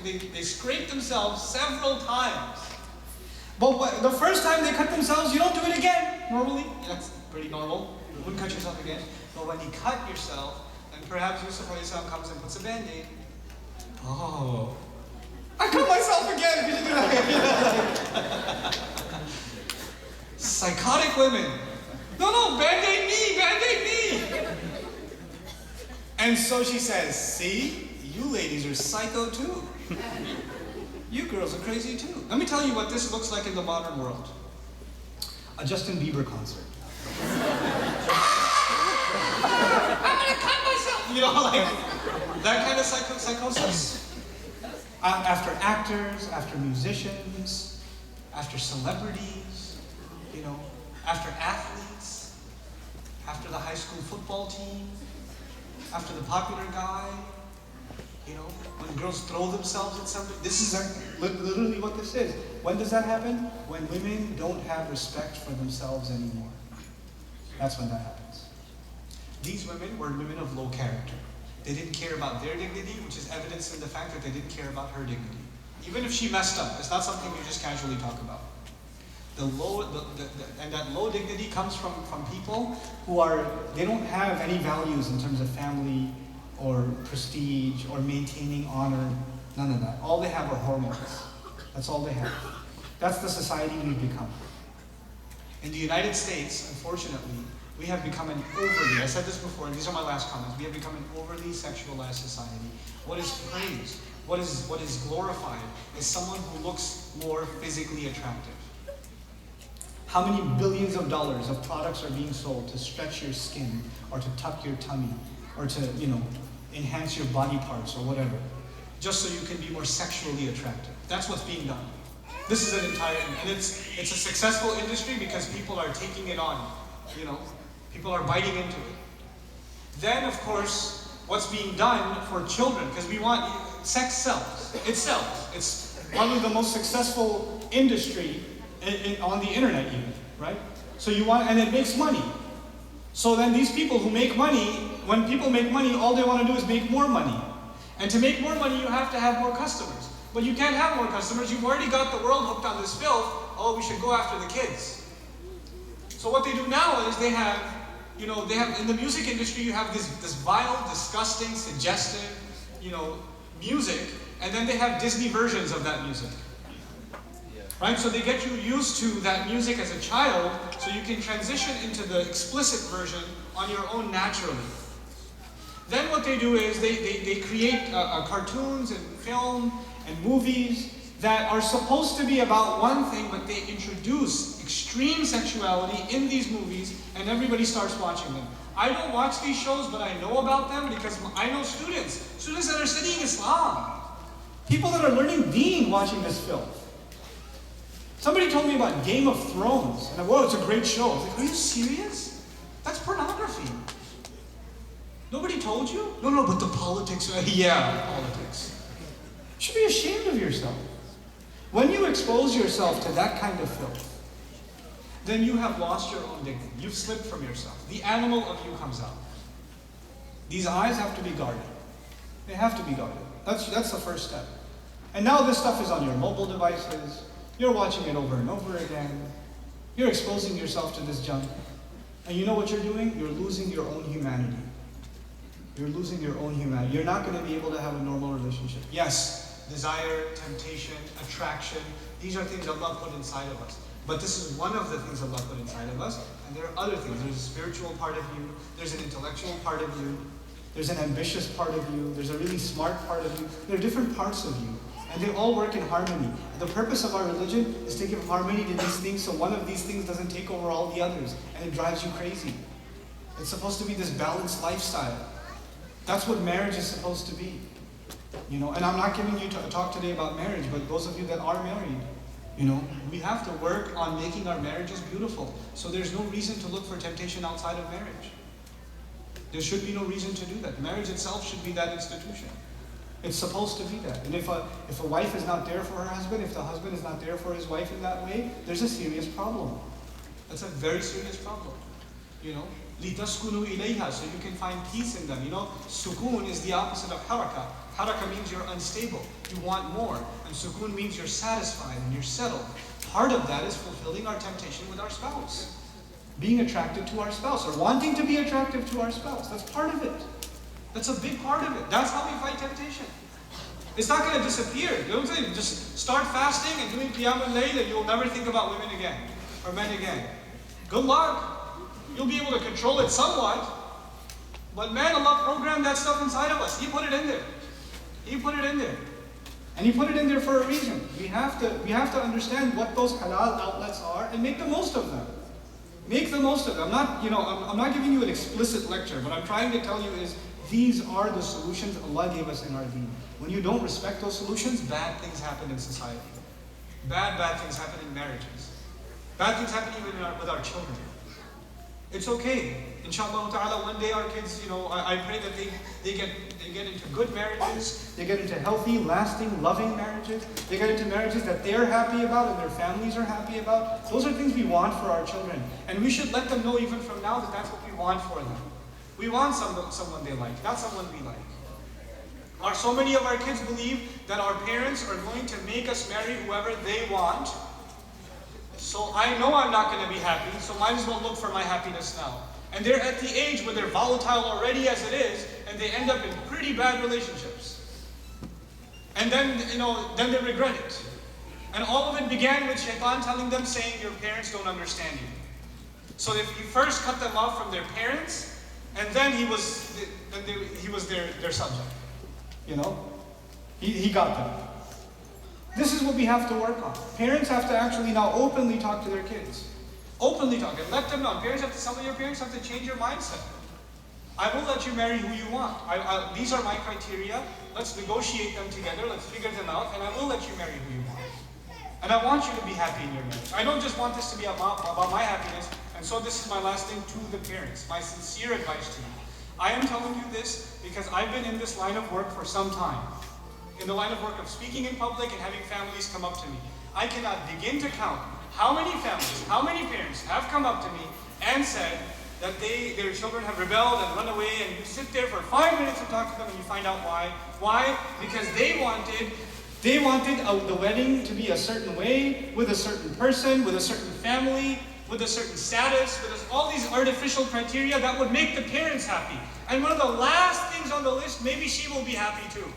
they scrape themselves several times. But the first time they cut themselves, you don't do it again. Normally, that's pretty normal. You wouldn't cut yourself again. But when you cut yourself, then perhaps Yusuf comes and puts a band-aid. Oh. I cut myself again! Could you do that? Psychotic women. No, band-aid me, band-aid me! And so she says, see, you ladies are psycho too. You girls are crazy too. Let me tell you what this looks like in the modern world. A Justin Bieber concert. I'm gonna cut myself! You know, like, that kind of psychosis. After actors, after musicians, after celebrities, you know, after athletes, after the high school football team, after the popular guy, you know, when girls throw themselves at somebody. This is literally what this is. When does that happen? When women don't have respect for themselves anymore. That's when that happens. These women were women of low character. They didn't care about their dignity, which is evidenced in the fact that they didn't care about her dignity. Even if she messed up, it's not something you just casually talk about. And that low dignity comes from people who they don't have any values in terms of family or prestige or maintaining honor, none of that. All they have are hormones. That's all they have. That's the society we've become. In the United States, unfortunately, we have become an overly, I said this before, and these are my last comments, we have become an overly sexualized society. What is praised, what is glorified, is someone who looks more physically attractive. How many billions of dollars of products are being sold to stretch your skin, or to tuck your tummy, or to, you know, enhance your body parts, or whatever, just so you can be more sexually attractive. That's what's being done. This is an entire, and it's a successful industry because people are taking it on, you know. People are biting into it. Then, of course, what's being done for children, because we want, sex sells. It sells. It's one of the most successful industry on the internet even, right? So you want, and it makes money. So then these people who make money, when people make money, all they want to do is make more money. And to make more money, you have to have more customers. But you can't have more customers. You've already got the world hooked on this filth. Oh, we should go after the kids. So what they do now is they have, you know, in the music industry, you have this vile, disgusting, suggestive, you know, music, and then they have Disney versions of that music. Right? So they get you used to that music as a child, so you can transition into the explicit version on your own naturally. Then what they do is they create cartoons and film and movies that are supposed to be about one thing, but they introduce extreme sexuality in these movies, and everybody starts watching them. I don't watch these shows, but I know about them because I know students that are studying Islam. People that are learning deen watching this film. Somebody told me about Game of Thrones, and whoa, it's a great show. I was like, are you serious? That's pornography. Nobody told you? No, but the politics, yeah, politics. You should be ashamed of yourself. When you expose yourself to that kind of filth, then you have lost your own dignity. You've slipped from yourself. The animal of you comes out. These eyes have to be guarded. They have to be guarded. That's the first step. And now this stuff is on your mobile devices. You're watching it over and over again. You're exposing yourself to this junk. And you know what you're doing? You're losing your own humanity. You're losing your own humanity. You're not going to be able to have a normal relationship. Yes, desire, temptation, attraction, these are things Allah put inside of us. But this is one of the things Allah put inside of us, and there are other things. There's a spiritual part of you, there's an intellectual part of you, there's an ambitious part of you, there's a really smart part of you. There are different parts of you, and they all work in harmony. The purpose of our religion is to give harmony to these things so one of these things doesn't take over all the others, and it drives you crazy. It's supposed to be this balanced lifestyle. That's what marriage is supposed to be. You know, and I'm not giving you a talk today about marriage, but those of you that are married, you know, we have to work on making our marriages beautiful. So there's no reason to look for temptation outside of marriage. There should be no reason to do that. Marriage itself should be that institution. It's supposed to be that. And if a wife is not there for her husband, if the husband is not there for his wife in that way, there's a serious problem. That's a very serious problem. You know, لِتَسْكُنُوا إِلَيْهَا, so you can find peace in them. You know, sukun is the opposite of haraka. Haraka means you're unstable. You want more. And sukoon means you're satisfied and you're settled. Part of that is fulfilling our temptation with our spouse. Being attracted to our spouse or wanting to be attractive to our spouse. That's part of it. That's a big part of it. That's how we fight temptation. It's not going to disappear. Don't say, just start fasting and doing qiyam al-layl and you'll never think about women again or men again. Good luck. You'll be able to control it somewhat. But man, Allah programmed that stuff inside of us. He put it in there. He put it in there. And He put it in there for a reason. We have to understand what those halal outlets are and make the most of them. Make the most of them. I'm not giving you an explicit lecture. What I'm trying to tell you is these are the solutions Allah gave us in our deen. When you don't respect those solutions, bad things happen in society. Bad things happen in marriages. Bad things happen even with our children. It's okay. Inshallah ta'ala, one day our kids, I pray that they get into good marriages, they get into healthy, lasting, loving marriages, they get into marriages that they're happy about and their families are happy about. Those are things we want for our children. And we should let them know even from now that that's what we want for them. We want someone they like, not someone we like. So many of our kids believe that our parents are going to make us marry whoever they want. So I know I'm not going to be happy, so might as well look for my happiness now. And they're at the age where they're volatile already as it is, and they end up in pretty bad relationships. And then, then they regret it. And all of it began with shaitan telling them, saying, your parents don't understand you. So if you first cut them off from their parents, and then he was their subject. He got them. This is what we have to work on. Parents have to actually now openly talk to their kids. Openly talk and let them know. Some of your parents have to change your mindset. I will let you marry who you want. These are my criteria. Let's negotiate them together. Let's figure them out. And I will let you marry who you want. And I want you to be happy in your marriage. I don't just want this to be about my happiness. And so this is my last thing to the parents. My sincere advice to you. I am telling you this because I've been in this line of work for some time. In the line of work of speaking in public and having families come up to me. I cannot begin to count how many families, how many parents have come up to me and said that their children have rebelled and run away, and you sit there for 5 minutes and talk to them and you find out why. Why? Because they wanted the wedding to be a certain way, with a certain person, with a certain family, with a certain status, with all these artificial criteria that would make the parents happy. And one of the last things on the list, maybe she will be happy too.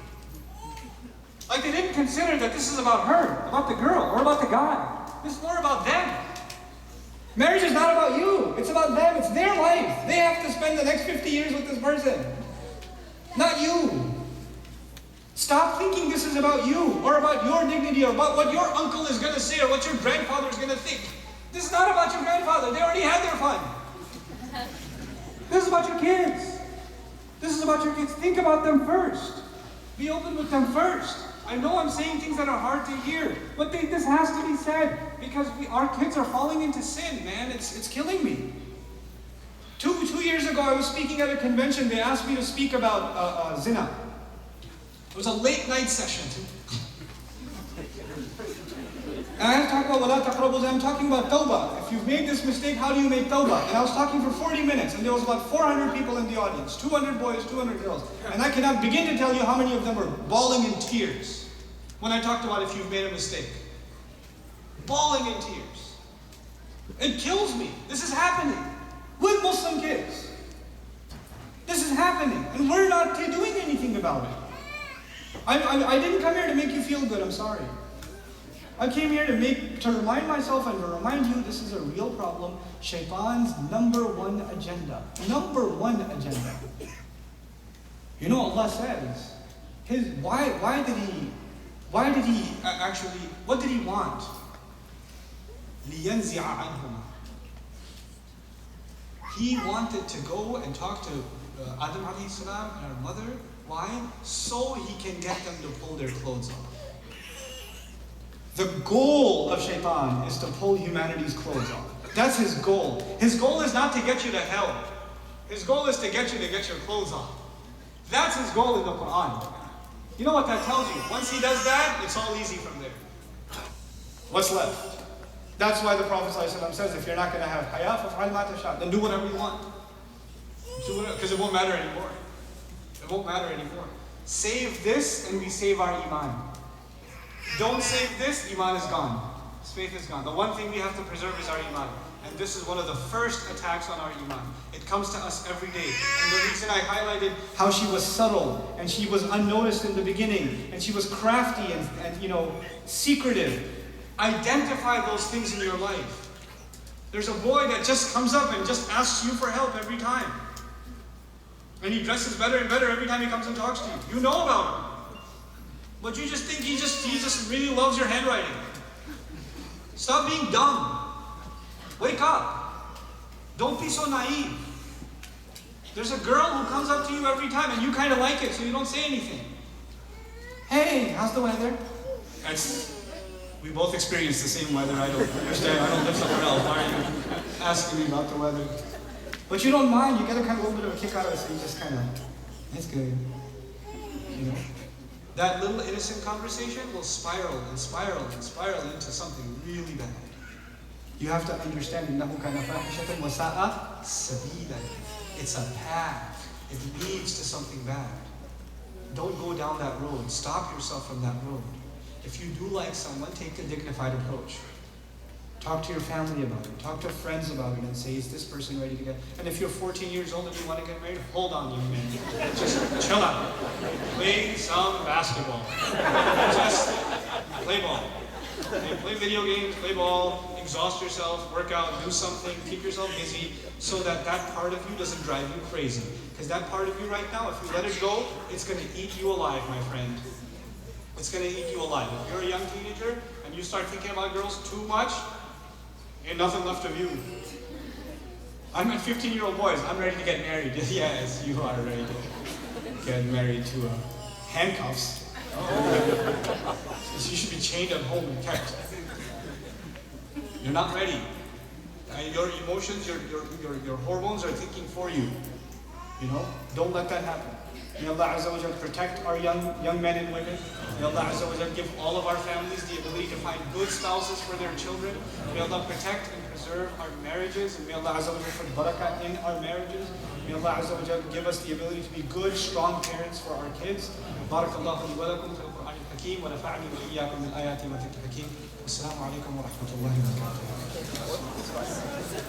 Like they didn't consider that this is about her, about the girl, or about the guy. This is more about them. Marriage is not about you. It's about them. It's their life. They have to spend the next 50 years with this person. Not you. Stop thinking this is about you, or about your dignity, or about what your uncle is going to say, or what your grandfather is going to think. This is not about your grandfather. They already had their fun. This is about your kids. This is about your kids. Think about them first. Be open with them first. I know I'm saying things that are hard to hear, but this has to be said because our kids are falling into sin, man. It's killing me. Two years ago, I was speaking at a convention. They asked me to speak about zina. It was a late night session. And I had to talk about wala taqrabu zina. I'm talking about tawbah. If you've made this mistake, how do you make tawbah? And I was talking for 40 minutes, and there was about 400 people in the audience, 200 boys, 200 girls. And I cannot begin to tell you how many of them were bawling in tears when I talked about if you've made a mistake. Bawling in tears. It kills me. This is happening with Muslim kids. This is happening, and we're not doing anything about it. I didn't come here to make you feel good, I'm sorry. I came here to remind myself and to remind you this is a real problem. Shaitan's number one agenda. Number one agenda. Allah says, what did he want? لِيَنْزِعَ عَنْهُمَا. He wanted to go and talk to Adam alayhi salam and our mother. Why? So he can get them to pull their clothes off. The goal of shaitan is to pull humanity's clothes off. That's his goal. His goal is not to get you to hell. His goal is to get you to get your clothes off. That's his goal in the Quran. You know what that tells you? Once he does that, it's all easy from there. What's left? That's why the Prophet ﷺ says, if you're not going to have haya, فَفْعَلْ مَا تَشَاءُ, then do whatever you want. Because it won't matter anymore. It won't matter anymore. Save this and we save our iman. Don't save this, iman is gone. Faith is gone. The one thing we have to preserve is our iman. And this is one of the first attacks on our iman. It comes to us every day. And the reason I highlighted how she was subtle and she was unnoticed in the beginning and she was crafty and secretive. Identify those things in your life. There's a boy that just comes up and just asks you for help every time. And he dresses better and better every time he comes and talks to you. You know about him. But you just think he just really loves your handwriting. Stop being dumb. Wake up. Don't be so naive. There's a girl who comes up to you every time and you kind of like it, so you don't say anything. Hey, how's the weather? We both experience the same weather. I don't understand. I don't live somewhere else. Why are you asking me about the weather? But you don't mind. You get a kind of a little bit of a kick out of it, so you just kind of, it's good. That little innocent conversation will spiral and spiral and spiral into something really bad. You have to understand, إِنَّهُ كَانَ فَاحِشَةً وَسَاءَ سَبِيلًا. It's a path. It leads to something bad. Don't go down that road. Stop yourself from that road. If you do like someone, take a dignified approach. Talk to your family about it. Talk to friends about it and say, is this person ready to get... And if you're 14 years old and you want to get married, hold on, young man. Just chill out. Play some basketball. Just play ball. Okay, play video games, play ball, exhaust yourself, work out, do something, keep yourself busy so that part of you doesn't drive you crazy. Because that part of you right now, if you let it go, it's going to eat you alive, my friend. It's going to eat you alive. If you're a young teenager and you start thinking about girls too much, ain't nothing left of you. I'm at 15-year-old boys. I'm ready to get married. Yes, you are ready to get married to handcuffs. Oh. So you should be chained at home and kept. You're not ready. Your emotions, your hormones are thinking for you. Don't let that happen. May Allah Azza wa Jal protect our young men and women. May Allah Azza wa Jal give all of our families the ability to find good spouses for their children. May Allah protect and preserve our marriages. And may Allah Azza wa Jal put barakah in our marriages. May Allah Azza wa Jal give us the ability to be good, strong parents for our kids. Barakallahu li wa lakum fil Qur'an al-Hakim wa nafa'ani wa iyyakum bil ayati wa dhikr hakim. Assalamu alaikum wa rahmatullahi wa barakatuh.